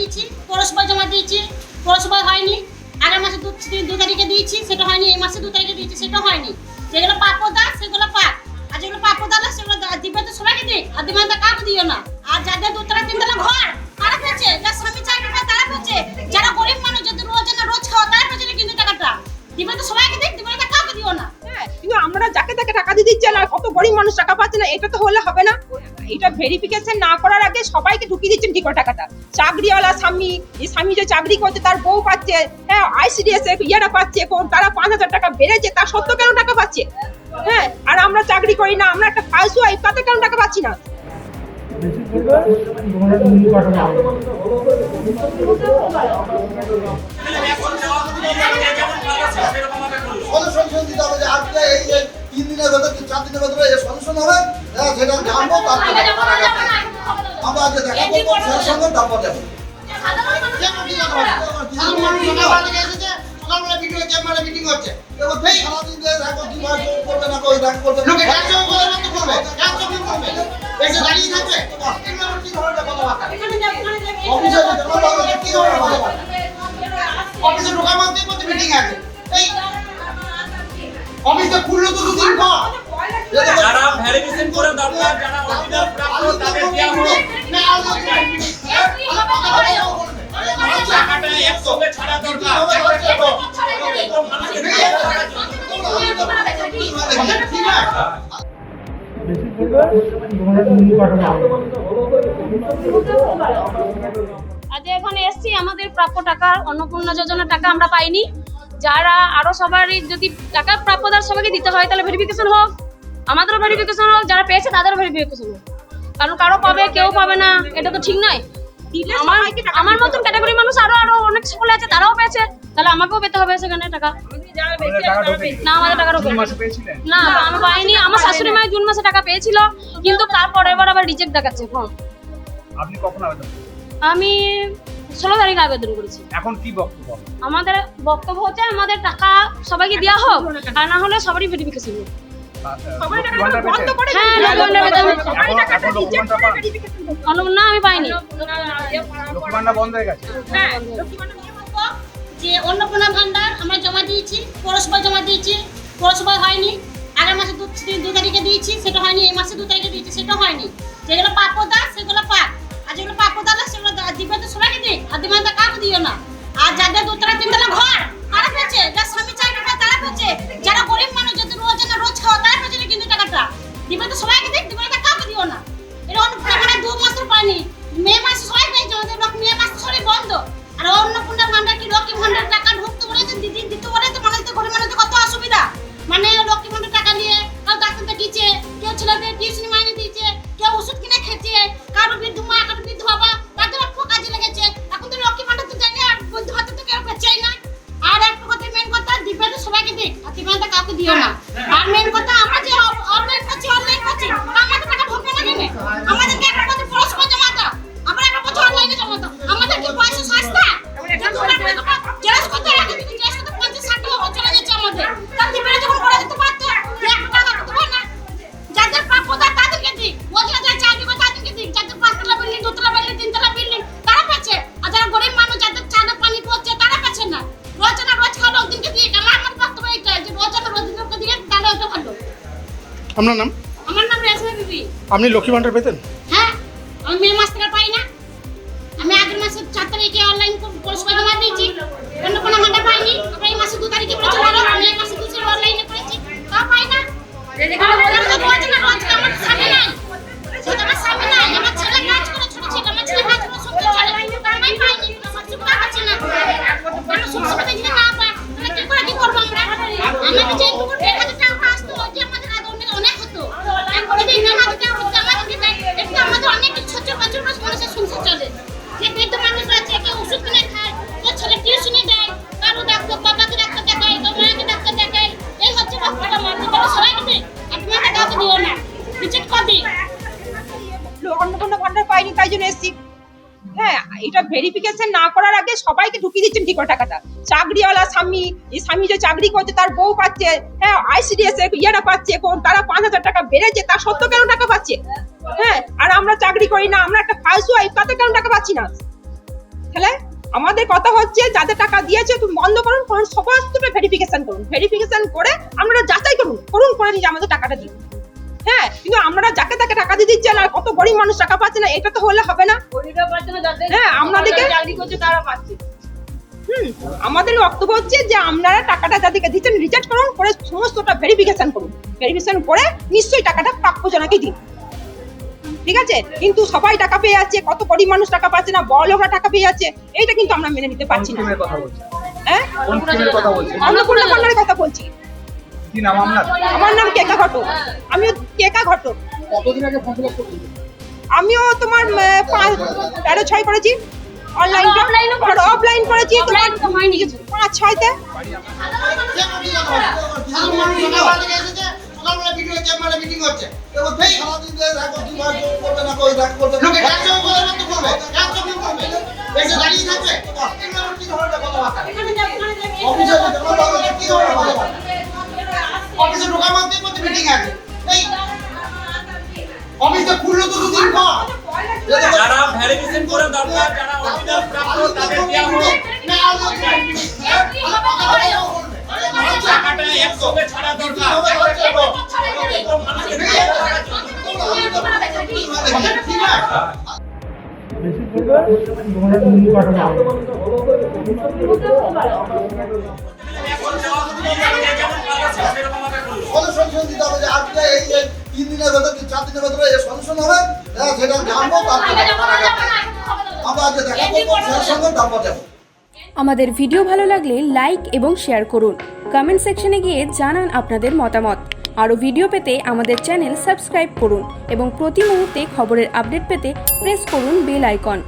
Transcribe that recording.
দিয়েছি, পৌরসভায় জমা দিয়েছি, পৌরসভায় হয়নি। আগের মাসে 2 তারিখে দিয়েছি, সেটা হয়নি। এই মাসে 2 তারিখে দিয়েছি, সেটা হয়নি। যেগুলো প্রাপ্যতা সেগুলো পাক, আর যেগুলো প্রাপ্যতা না সেগুলো দিবে তো সবাইকে দিক, আর দিবে না কাউকে দিও না। আর যাদের 2তলা 3তলা ঘর তারা পেয়েছে, যার স্বামী চাকরি করে তারা পেয়েছে, যারা গরিব মানুষ যাদের রোজ খাওয়া তারা পেয়েছে কিন্তু টাকাটা দিবে তো সবাইকে দিক, দিবে না কাউকে দিও না। কিন্তু আমরা যাকে তাকে টাকা দিয়ে দিচ্ছে না, কত গরিব মানুষ টাকা পাচ্ছে না, এটা তো হলে হবে না। এটা ভেরিফিকেশন না করার আগে সবাইকে ঢুকিয়ে দিচ্ছেন ঠিক টাকাটা। চাকরিওয়ালা স্বামী, এই স্বামী যে চাকরি করছে তার বউ পাচ্ছে, হ্যাঁ আইসিডিএস ইয়েরা পাচ্ছে, তারা 5,000 টাকা বেড়েছে, তার সত্ত্বেও কেন টাকা পাচ্ছে? হ্যাঁ, আর আমরা চাকরি করি না, আমরা একটা ফালতু আই, তাতে কেন টাকা পাচ্ছি না? অফিসে খুললো তো 2 দিন পর যারা ভেরিফিকেশন করে দরকার, যারা অরিজিনাল প্রাপ্য তাদের দেয়া হোক, টাকাটা একসঙ্গে ছাড়া দরকার। আজ এখানে এসছি, আমাদের প্রাপ্য টাকা অন্নপূর্ণা যোজনার টাকা আমরা পাইনি। যারা আরো সবারই যদি টাকা প্রাপ্যদার সবাইকে দিতে হয় তাহলে ভেরিফিকেশন হোক, আমাদেরও ভেরিফিকেশন হোক, যারা পেয়েছে তাদেরও ভেরিফিকেশন হোক। কারণ কারো পাবে কেউ পাবে না, এটা তো ঠিক নয়। আমার মতন ক্যাটাগরি মানুষ আরো অনেক সকলে আছে, তারাও পেয়েছে, তাহলে আমাকেও পেতে হবে সেখানে টাকা। না আমাদের টাকা ঢোকে না, আমি পাইনি। আমার শাশুড়ি মায়ের জুন মাসে টাকা পেয়েছিল, কিন্তু তারপরে আবার রিজেক্ট দেখাচ্ছে ফর্ম। আপনি কখন আবেদন? আমি 16 তারিখে আবেদন করেছি। এখন কি বক্তব্য? আমাদের বক্তব্য হচ্ছে আমাদের টাকা সবাইকে দেওয়া হোক, আর না হলে সবারই ভেরিফিকেশন হোক। হ্যাঁ, না আমি পাইনি। বন্ধ হয়ে গেছে। যে অন্নপূর্ণা ভান্ডার আমরা জমা দিয়েছি, পৌরসভায় জমা দিয়েছি, পৌরসভায় হয়নি। আগের মাসে 2 তারিখে দিয়েছি, সেটা হয়নি। এই মাসে 2 তারিখে দিয়েছি, সেটা হয়নি। যেগুলো প্রাপ্যতা সেগুলো পাক, আর যেগুলো প্রাপ্যতা না সেগুলো দিবে তো সবাইকে দিক, আর দিবে না কাউকে দিও না। আর যাদের 2তলা 3তলা ঘর তারা পেয়েছে, যার স্বামী চাকরি করে তারা পেয়েছে, যারা গরিব মানুষ যাদের রোজ খাওয়া তারা পেয়েছে কিন্তু টাকাটা দিবে তো সবাইকে দিক, দিবে না কাউকে দিও না। এটা অন্নপূর্ণা 2 মাসের পায়নি, মে মাসে সবাই পেয়েছে, আমাদের মে মাসে সবাই বন্ধ। আর অন্নপূর্ণা ভান্ডার কি লক্ষ্মী ভান্ডার টাকা ঢুকতে বলেছে, দিতে বলেছে, মানুষদের গরিব মানুষদের কত অসুবিধা। মানে লক্ষ্মী ভান্ডার টাকা নিয়ে কেউ ডাক্তার দেখিয়েছে, কেউ ছেলেদের টিউশনি মাইনে দিয়েছে, কেউ ওষুধ কিনে খেয়েছে, কারো বৃদ্ধ মা কারো বৃদ্ধ বাবা তাদের একটু কাজে লেগেছে। এখন তো লক্ষ্মী ভান্ডার তো জানি, আর বৃদ্ধ ভাতা তো কেউ পেছেই না। আর একটা কথা, মেন কথা, দিবে তো সবাইকে দিক, আর দিবে না কাউকে দিও না। আর মেন কথা, আমরা যে অনলাইন করছি আমাদের টাকা ঢুকবে না কেন? আমাদেরকে একটা কথা পৌরসভা জমা দাও, আমরা একটা কথা অনলাইনে জমা দাও। আমাদের কি পয়সা সস্তা? জেরক্স করতে লাগে, কিন্তু জেরক্স করতে 50-60 টাকা চলে যাচ্ছে আমাদের। তার দিবে যখন করে দিতে পারতো, 1 টাকা দিতে না। যাদের প্রাপ্যতা তাদেরকে দিক, ওদের যারা চাকরি করে তাদেরকে দিক, যাদের 5তলা বিল্ডিং 2তলা বিল্ডিং 3তলা বিল্ডিং তারা পেয়েছে, আর যারা গরিব মানুষ যাদের চানা পানি পড়ছে তারা পেয়েছে না। রোজ খাওয়া ওদিনকে দিক। আমার বক্তব্য এটা যে রোজ দিনকে দিয়ে তাহলে ওটা ভালো। আপনার নাম? আমার নাম রেশমা বিবি। আপনি লক্ষ্মী ভান্ডার পেতেন? হ্যাঁ, আমি মে মাস থেকে পাই না। আমি আগের মাসে 4 তারিখে অনলাইন পৌরসভায় জমা দিয়েছি, অন্নপূর্ণা ভান্ডার পাইনি। আমরা এই মাসে 2 তারিখে করেছি, আমি এই মাসে 2 তারিখে অনলাইনে করেছি, তা পাই না। আমার স্বামী নাই, আমার স্বামী নাই, আমার ছেলে কাজ করে, ছোট ছেলে, আমার ছেলে কাজ করে, সবজি চলে, আমি পাইনি। আমার সুবিধা পাচ্ছি না, আমার সুবিধা যদি না পাই তাহলে কি করবো আমরা? আমাদের যে 1,000 টাকা আসতো, ওই আমাদের অনেক হতো। এখন যদি 1,000 টাকা হতো আমাদেরকে দেয়, এটা আমাদের অনেক ছোট মানুষের সংসার চলে। যে বৃদ্ধ মানুষ আছে, কেউ ওষুধ কিনে খায়, কেউ ছেলে টিউশনি দেয়, কারো ডাক্তার বাবাকে ডাক্তার দেখায়, কেউ মাকে ডাক্তার দেখায়। এই হচ্ছে ব্যাপারটা। মানুষ সবাইকে দিই, আপনাকে কাউকে দিও না, রিজেক্ট করে দিই। অন্নপূর্ণা ভান্ডার পাইনি, তাই জন্য এসছি। হ্যাঁ, এটা ভেরিফিকেশন না করার আগে সবাইকে ঢুকিয়ে দিচ্ছেন ঠিক টাকাটা। চাকরিওয়ালা স্বামী, এই স্বামী যে চাকরি করছে তার বউ পাচ্ছে, হ্যাঁ আইসিডিএস ইয়েরা পাচ্ছে, তারা 5,000 টাকা বেড়েছে, তার সত্ত্বেও কেন টাকা পাচ্ছে? হ্যাঁ, আর আমরা চাকরি করি না, আমরা একটা ফালতু আই, তাতে কেন টাকা পাচ্ছি না? তাহলে আমাদের কথা হচ্ছে যাদের টাকা দিয়েছে তুমি বন্ধ করুন, সমস্তটা ভেরিফিকেশন করুন, ভেরিফিকেশন করে আপনারা যাচাই করুন করে নিজে আমাদের টাকাটা দিন। হ্যাঁ, কিন্তু আমরা যাকে তাকে টাকা দিয়ে দিচ্ছে না, কত গরিব মানুষ টাকা পাচ্ছে না, এটা তো হলে হবে না। হ্যাঁ, আমাদেরকে চাকরি করছে তারা পাচ্ছে। আমাদের বক্তব্য হচ্ছে যে আপনারা টাকাটা যাদেরকে দিচ্ছেন রিজেক্ট করুন, করে সমস্তটা ভেরিফিকেশন করুন, ভেরিফিকেশন করে নিশ্চয়ই টাকাটা প্রাপ্যজনকে দিন। ঠিক আছে, কিন্তু সবাই টাকা পেয়ে যাচ্ছে, কত গরিব মানুষ টাকা পাচ্ছে না, বড় লোকরা টাকা পেয়ে যাচ্ছে, এইটা কিন্তু আমরা মেনে নিতে পারছি না। হ্যাঁ, অন্নপূর্ণা ভান্ডারের কথা বলছি। কি নাম আপনার? আমার নাম কেকা ঘটক, আমিও কেকা ঘটক। কতদিন আগে ফর্ম ফিল আপ করেছেন? আমিও তোমার 13/6 করেছি, অনলাইনটা আর অফলাইন করেছি তোমার 5/6-তে। অফিসে ঢোকার মধ্যে মিটিং আছে, অফিসে খুললো তো দুদিন পর। যারা ভেরিফিকেশন করে দরকার, যারা অরিজিনাল প্রাপ্য তাদের দেওয়া হোক। টাকাটা একসঙ্গে ছাড়া দরকার। এখন যাওয়া যেমন ভালো ছিল সেরকম ভাবে করলো। সলিউশন দিতে হবে যে আজকে এই 3 দিনের ভেতরে 4 দিনের ভেতরে এই সলিউশন হবে, সেটা জানবো, তারপরে আমরা আজকে দেখা করবো, সেই সঙ্গে তারপর যাবো। আমাদের ভিডিও ভালো লাগলে লাইক এবং শেয়ার করুন। কমেন্ট সেকশনে গিয়ে জানান আপনাদের মতামত। আরও ভিডিও পেতে আমাদের চ্যানেল সাবস্ক্রাইব করুন এবং প্রতি মুহূর্তে খবরের আপডেট পেতে প্রেস করুন বেল আইকন।